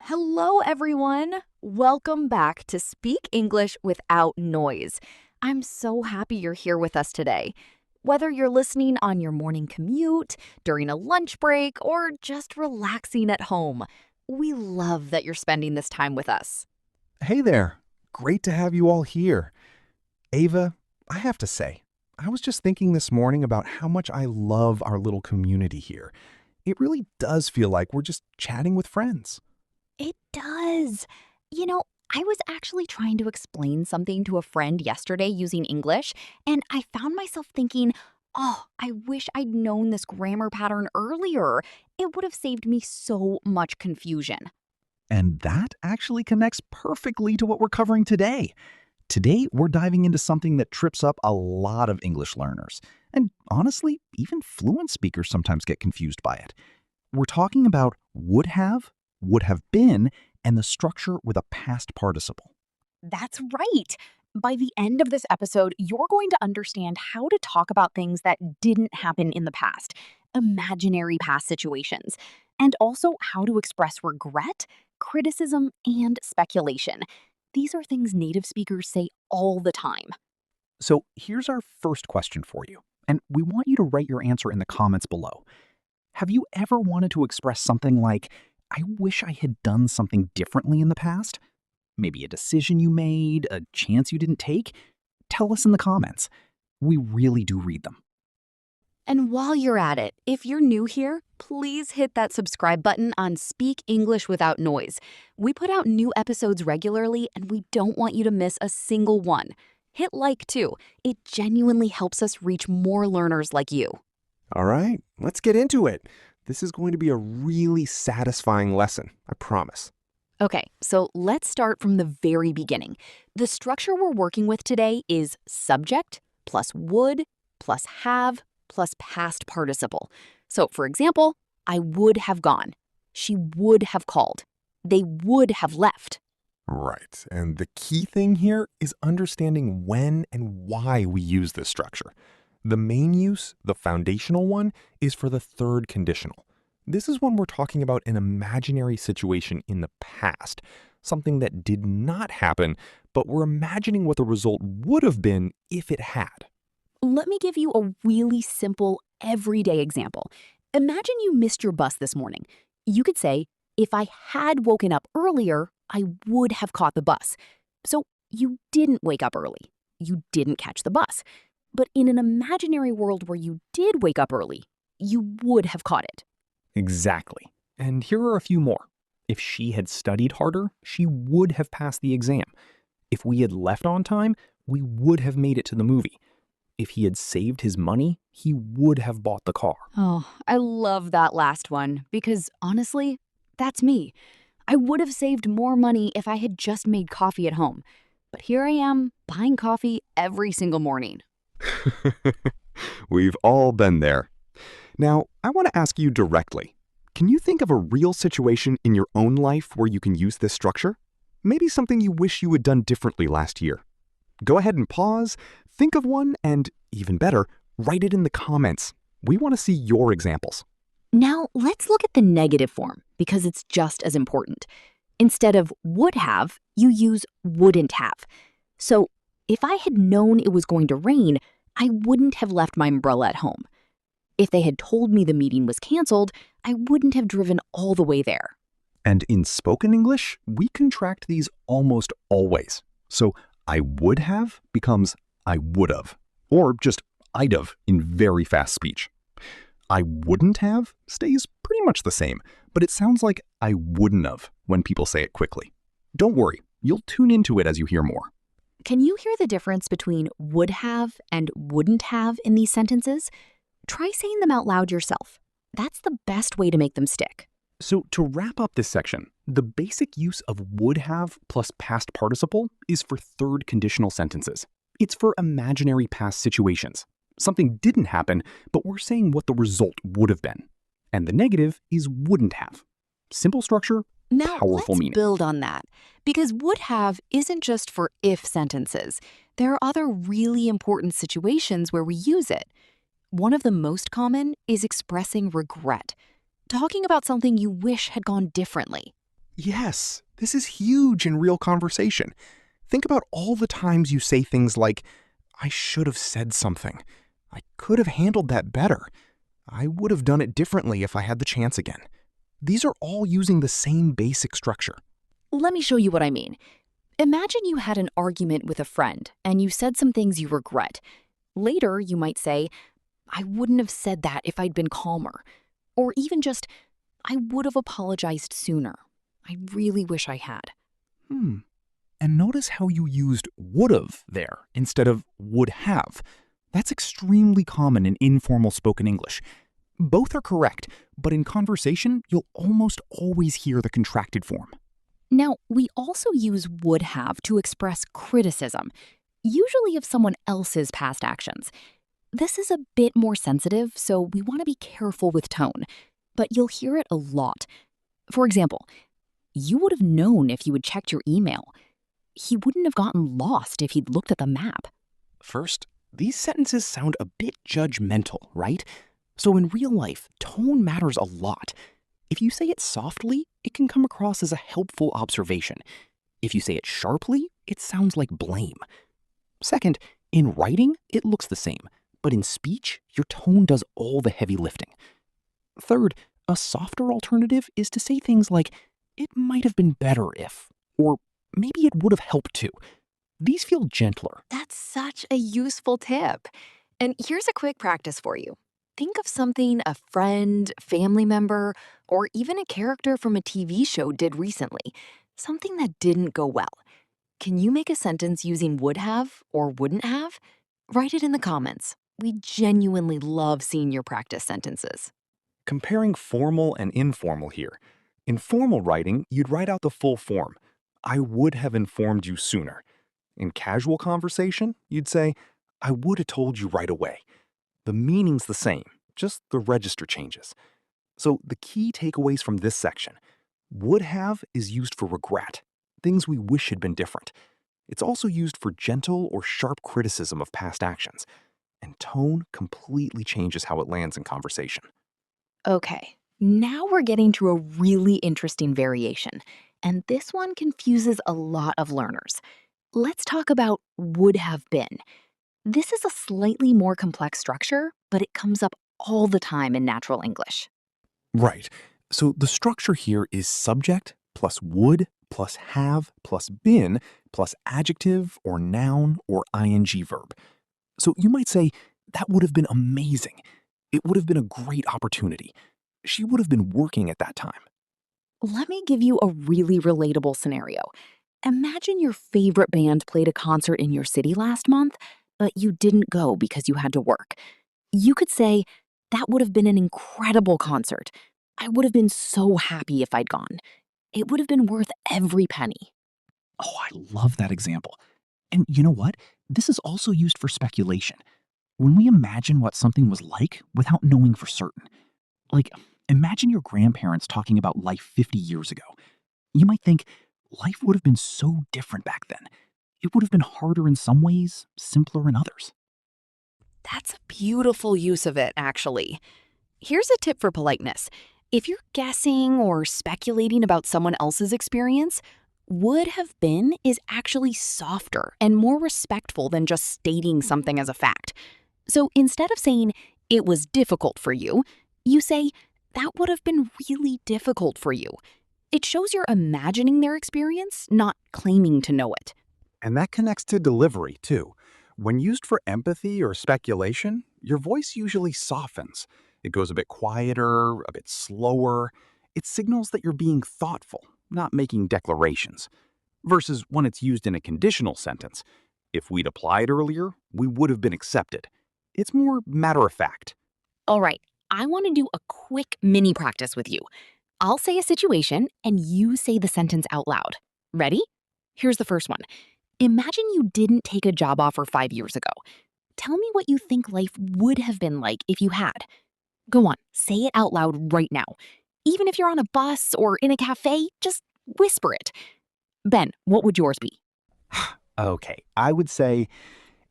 Hello, everyone. Welcome back to Speak English Without Noise. I'm so happy you're here with us today. Whether you're listening on your morning commute, during a lunch break, or just relaxing at home, we love that you're spending this time with us. Hey there. Great to have you all here. Ava, I have to say, I was just thinking this morning about how much I love our little community here. It really does feel like we're just chatting with friends. It does. You know, I was actually trying to explain something to a friend yesterday using English, and I found myself thinking, oh, I wish I'd known this grammar pattern earlier. It would have saved me so much confusion. And that actually connects perfectly to what we're covering today. Today, we're diving into something that trips up a lot of English learners. And honestly, even fluent speakers sometimes get confused by it. We're talking about would have been, and the structure with a past participle. That's right. By the end of this episode, you're going to understand how to talk about things that didn't happen in the past, imaginary past situations, and also how to express regret, criticism, and speculation. These are things native speakers say all the time. So here's our first question for you, and we want you to write your answer in the comments below. Have you ever wanted to express something like, I wish I had done something differently in the past? Maybe a decision you made, a chance you didn't take? Tell us in the comments. We really do read them. And while you're at it, if you're new here, please hit that subscribe button on Speak English Without Noise. We put out new episodes regularly, and we don't want you to miss a single one. Hit like, too. It genuinely helps us reach more learners like you. All right, let's get into it. This is going to be a really satisfying lesson, I promise. Okay, so let's start from the very beginning. The structure we're working with today is subject plus would plus have plus past participle. So, for example, I would have gone. She would have called. They would have left. Right, and the key thing here is understanding when and why we use this structure. The main use, the foundational one, is for the third conditional. This is when we're talking about an imaginary situation in the past, something that did not happen, but we're imagining what the result would have been if it had. Let me give you a really simple, everyday example. Imagine you missed your bus this morning. You could say, if I had woken up earlier, I would have caught the bus. So you didn't wake up early. You didn't catch the bus. But in an imaginary world where you did wake up early, you would have caught it. Exactly. And here are a few more. If she had studied harder, she would have passed the exam. If we had left on time, we would have made it to the movie. If he had saved his money, he would have bought the car. Oh, I love that last one because honestly, that's me. I would have saved more money if I had just made coffee at home. But here I am buying coffee every single morning. We've all been there. Now, I want to ask you directly. Can you think of a real situation in your own life where you can use this structure? Maybe something you wish you had done differently last year. Go ahead and pause, think of one, and even better, write it in the comments. We want to see your examples. Now, let's look at the negative form because it's just as important. Instead of would have, you use wouldn't have. So, if I had known it was going to rain, I wouldn't have left my umbrella at home. If they had told me the meeting was canceled, I wouldn't have driven all the way there. And in spoken English, we contract these almost always. So I would have becomes I would have, or just I'd have in very fast speech. I wouldn't have stays pretty much the same, but it sounds like I wouldn't have when people say it quickly. Don't worry, you'll tune into it as you hear more. Can you hear the difference between would have and wouldn't have in these sentences? Try saying them out loud yourself. That's the best way to make them stick. So to wrap up this section, the basic use of would have plus past participle is for third conditional sentences. It's for imaginary past situations. Something didn't happen, but we're saying what the result would have been. And the negative is wouldn't have. Simple structure, Now, powerful let's meaning. build on that, because would have isn't just for if sentences. There are other really important situations where we use it. One of the most common is expressing regret, talking about something you wish had gone differently. Yes, this is huge in real conversation. Think about all the times you say things like, I should have said something. I could have handled that better. I would have done it differently if I had the chance again. These are all using the same basic structure. Let me show you what I mean. Imagine you had an argument with a friend and you said some things you regret. Later, you might say, I wouldn't have said that if I'd been calmer. Or even just, I would have apologized sooner. I really wish I had. And notice how you used would've there instead of would have. That's extremely common in informal spoken English. Both are correct, but in conversation, you'll almost always hear the contracted form. Now, we also use would have to express criticism, usually of someone else's past actions. This is a bit more sensitive, so we want to be careful with tone, but you'll hear it a lot. For example, you would have known if you had checked your email. He wouldn't have gotten lost if he'd looked at the map. First, these sentences sound a bit judgmental, right? So in real life, tone matters a lot. If you say it softly, it can come across as a helpful observation. If you say it sharply, it sounds like blame. Second, in writing, it looks the same, but in speech, your tone does all the heavy lifting. Third, a softer alternative is to say things like, it might have been better if, or maybe it would have helped to. These feel gentler. That's such a useful tip. And here's a quick practice for you. Think of something a friend, family member, or even a character from a TV show did recently. Something that didn't go well. Can you make a sentence using would have or wouldn't have? Write it in the comments. We genuinely love seeing your practice sentences. Comparing formal and informal here. In formal writing, you'd write out the full form. I would have informed you sooner. In casual conversation, you'd say, I would have told you right away. The meaning's the same, just the register changes. So the key takeaways from this section. Would have is used for regret, things we wish had been different. It's also used for gentle or sharp criticism of past actions. And tone completely changes how it lands in conversation. Okay, now we're getting to a really interesting variation, and this one confuses a lot of learners. Let's talk about would have been. This is a slightly more complex structure, but it comes up all the time in natural English. Right. So the structure here is subject plus would plus have plus been plus adjective or noun or ing verb. So you might say, that would have been amazing. It would have been a great opportunity. She would have been working at that time. Let me give you a really relatable scenario. Imagine your favorite band played a concert in your city last month, but you didn't go because you had to work. You could say, that would have been an incredible concert. I would have been so happy if I'd gone. It would have been worth every penny. Oh, I love that example. And you know what? This is also used for speculation. When we imagine what something was like without knowing for certain. Like, imagine your grandparents talking about life 50 years ago. You might think, life would have been so different back then. It would have been harder in some ways, simpler in others. That's a beautiful use of it, actually. Here's a tip for politeness. If you're guessing or speculating about someone else's experience, would have been is actually softer and more respectful than just stating something as a fact. So instead of saying, it was difficult for you, you say, that would have been really difficult for you. It shows you're imagining their experience, not claiming to know it. And that connects to delivery, too. When used for empathy or speculation, your voice usually softens. It goes a bit quieter, a bit slower. It signals that you're being thoughtful, not making declarations. Versus when it's used in a conditional sentence. If we'd applied earlier, we would have been accepted. It's more matter of fact. All right, I want to do a quick mini practice with you. I'll say a situation and you say the sentence out loud. Ready? Here's the first one. Imagine you didn't take a job offer 5 years ago. Tell me what you think life would have been like if you had. Go on, say it out loud right now. Even if you're on a bus or in a cafe, just whisper it. Ben, what would yours be? Okay, I would say,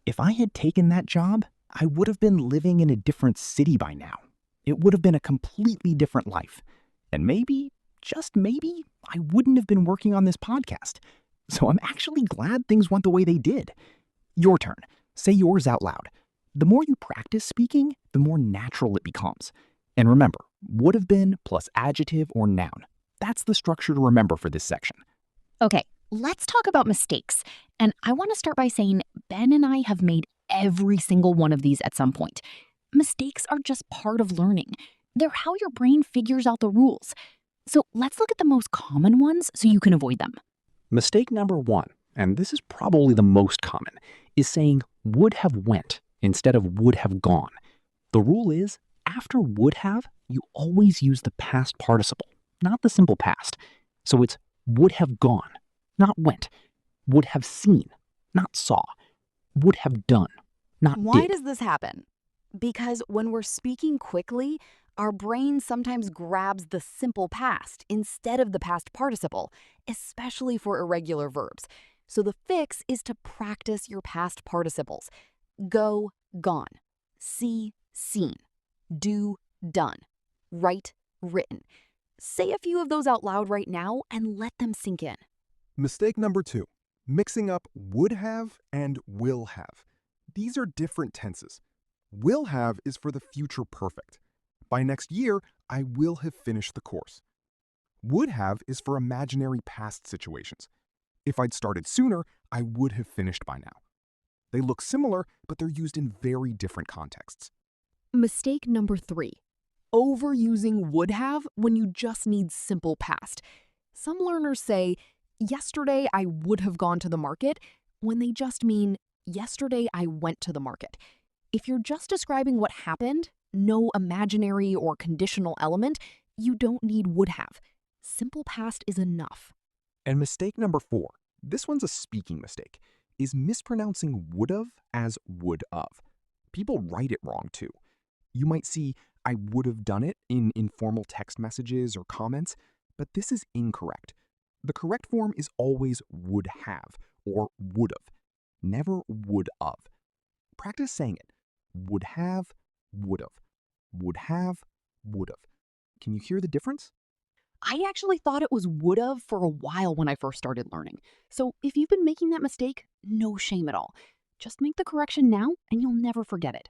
if I had taken that job, I would have been living in a different city by now. It would have been a completely different life. And maybe, just maybe, I wouldn't have been working on this podcast. So I'm actually glad things went the way they did. Your turn. Say yours out loud. The more you practice speaking, the more natural it becomes. And remember, would have been plus adjective or noun. That's the structure to remember for this section. Okay, let's talk about mistakes. And I want to start by saying Ben and I have made every single one of these at some point. Mistakes are just part of learning. They're how your brain figures out the rules. So let's look at the most common ones so you can avoid them. Mistake number 1, and this is probably the most common, is saying would have went instead of would have gone. The rule is, after would have, you always use the past participle, not the simple past. So it's would have gone, not went. Would have seen, not saw. Would have done, not did. Why does this happen? Because when we're speaking quickly, our brain sometimes grabs the simple past instead of the past participle, especially for irregular verbs. So the fix is to practice your past participles. Go, gone. See, seen. Do, done. Write, written. Say a few of those out loud right now and let them sink in. Mistake number 2, mixing up would have and will have. These are different tenses. Will have is for the future perfect. By next year, I will have finished the course. Would have is for imaginary past situations. If I'd started sooner, I would have finished by now. They look similar, but they're used in very different contexts. Mistake number 3. Overusing would have when you just need simple past. Some learners say, yesterday I would have gone to the market, when they just mean, yesterday I went to the market. If you're just describing what happened, no imaginary or conditional element, you don't need would have. Simple past is enough. And mistake number 4, this one's a speaking mistake, is mispronouncing would've as would-of. People write it wrong too. You might see, I would have done it in informal text messages or comments, but this is incorrect. The correct form is always would have or would've, never would-of. Practice saying it. Would have, would've. Would have, would've. Can you hear the difference? I actually thought it was would have for a while when I first started learning. So if you've been making that mistake, no shame at all. Just make the correction now and you'll never forget it.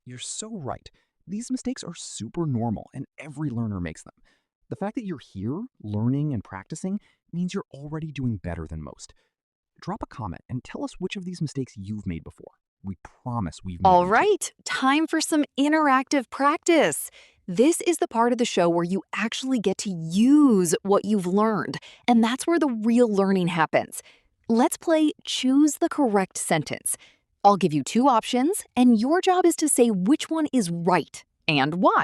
You're so right. These mistakes are super normal and every learner makes them. The fact that you're here, learning and practicing, means you're already doing better than most. Drop a comment and tell us which of these mistakes you've made before. We promise we've made All them too. right, time for some interactive practice. This is the part of the show where you actually get to use what you've learned, and that's where the real learning happens. Let's play Choose the Correct Sentence. I'll give you 2 options, and your job is to say which one is right and why.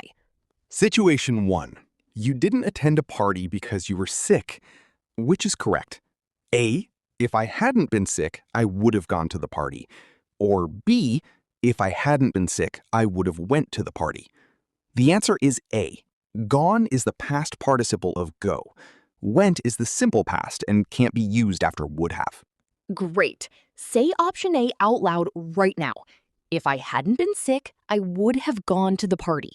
Situation 1. You didn't attend a party because you were sick. Which is correct? A, if I hadn't been sick, I would have gone to the party. Or B, if I hadn't been sick, I would have went to the party. The answer is A. Gone is the past participle of go. Went is the simple past and can't be used after would have. Great. Say option A out loud right now. If I hadn't been sick, I would have gone to the party.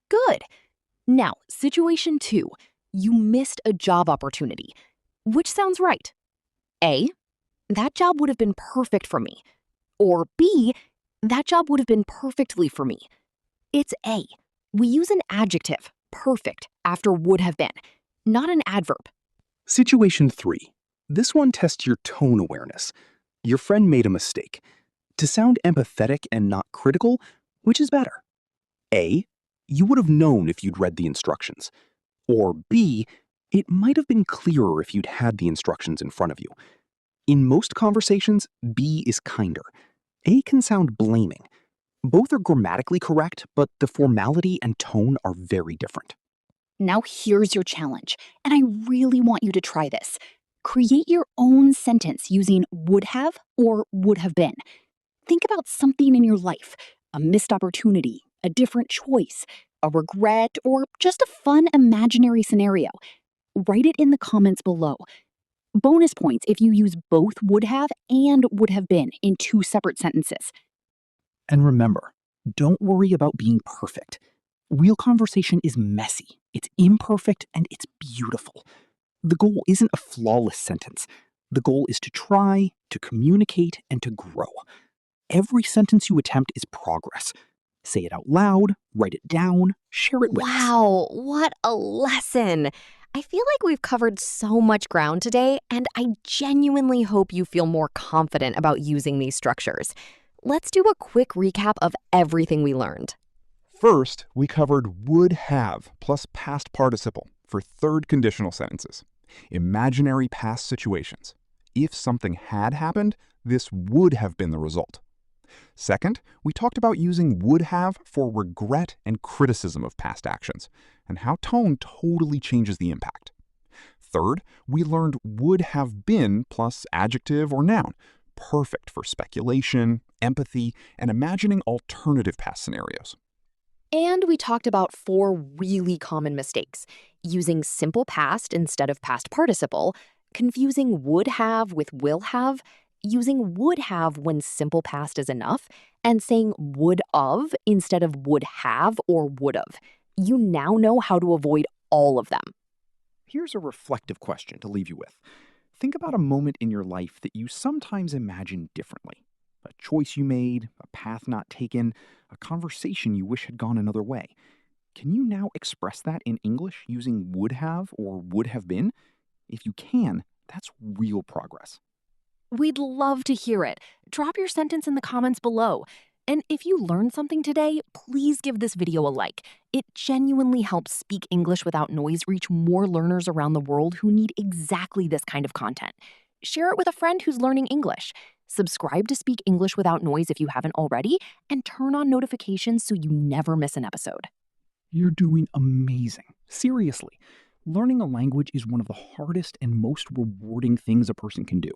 Good. Now, situation 2. You missed a job opportunity. Which sounds right? A, that job would have been perfect for me. Or B, that job would have been perfectly for me. It's A. We use an adjective, perfect, after would have been, not an adverb. Situation 3. This one tests your tone awareness. Your friend made a mistake. To sound empathetic and not critical, which is better? A, you would have known if you'd read the instructions. Or B, it might have been clearer if you'd had the instructions in front of you. In most conversations, B is kinder. A can sound blaming. Both are grammatically correct, but the formality and tone are very different. Now here's your challenge, and I really want you to try this. Create your own sentence using would have or would have been. Think about something in your life, a missed opportunity, a different choice, a regret, or just a fun imaginary scenario. Write it in the comments below. Bonus points if you use both would have and would have been in 2 separate sentences. And remember, don't worry about being perfect. Real conversation is messy, it's imperfect, and it's beautiful. The goal isn't a flawless sentence. The goal is to try, to communicate, and to grow. Every sentence you attempt is progress. Say it out loud, write it down, share it with us. Wow, what a lesson! I feel like we've covered so much ground today, and I genuinely hope you feel more confident about using these structures. Let's do a quick recap of everything we learned. First, we covered would have plus past participle for third conditional sentences. Imaginary past situations. If something had happened, this would have been the result. Second, we talked about using would have for regret and criticism of past actions, and how tone totally changes the impact. Third, we learned would have been plus adjective or noun, perfect for speculation, empathy, and imagining alternative past scenarios. And we talked about 4 really common mistakes: using simple past instead of past participle, confusing would have with will have, using would have when simple past is enough, and saying would of instead of would have or would have. You now know how to avoid all of them. Here's a reflective question to leave you with. Think about a moment in your life that you sometimes imagine differently. A choice you made, a path not taken, a conversation you wish had gone another way. Can you now express that in English using would have or would have been? If you can, that's real progress. We'd love to hear it. Drop your sentence in the comments below. And if you learned something today, please give this video a like. It genuinely helps Speak English Without Noise reach more learners around the world who need exactly this kind of content. Share it with a friend who's learning English. Subscribe to Speak English Without Noise if you haven't already, and turn on notifications so you never miss an episode. You're doing amazing. Seriously. Learning a language is one of the hardest and most rewarding things a person can do.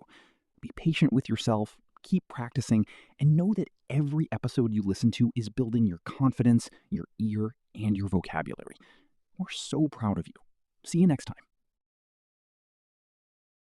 Be patient with yourself, keep practicing, and know that every episode you listen to is building your confidence, your ear, and your vocabulary. We're so proud of you. See you next time.